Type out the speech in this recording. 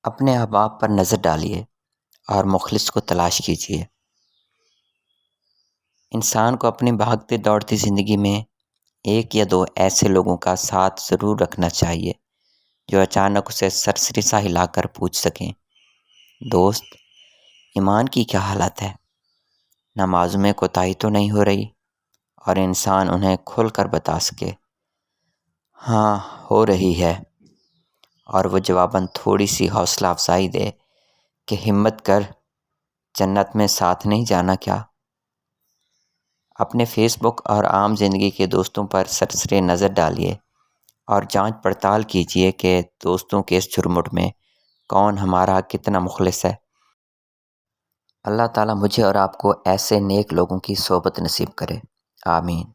اپنے احباب پر نظر ڈالیے اور مخلص کو تلاش کیجیے۔ انسان کو اپنی بھاگتی دوڑتی زندگی میں ایک یا دو ایسے لوگوں کا ساتھ ضرور رکھنا چاہیے جو اچانک اسے سرسری سا ہلا کر پوچھ سکیں، دوست ایمان کی کیا حالت ہے؟ نماز میں کوتاہی تو نہیں ہو رہی؟ اور انسان انہیں کھل کر بتا سکے، ہاں ہو رہی ہے، اور وہ جواباً تھوڑی سی حوصلہ افزائی دے کہ ہمت کر، جنت میں ساتھ نہیں جانا کیا؟ اپنے فیس بک اور عام زندگی کے دوستوں پر سرسری نظر ڈالیے اور جانچ پڑتال کیجیے کہ دوستوں کے اس جھرمٹ میں کون ہمارا کتنا مخلص ہے۔ اللہ تعالیٰ مجھے اور آپ کو ایسے نیک لوگوں کی صحبت نصیب کرے، آمین۔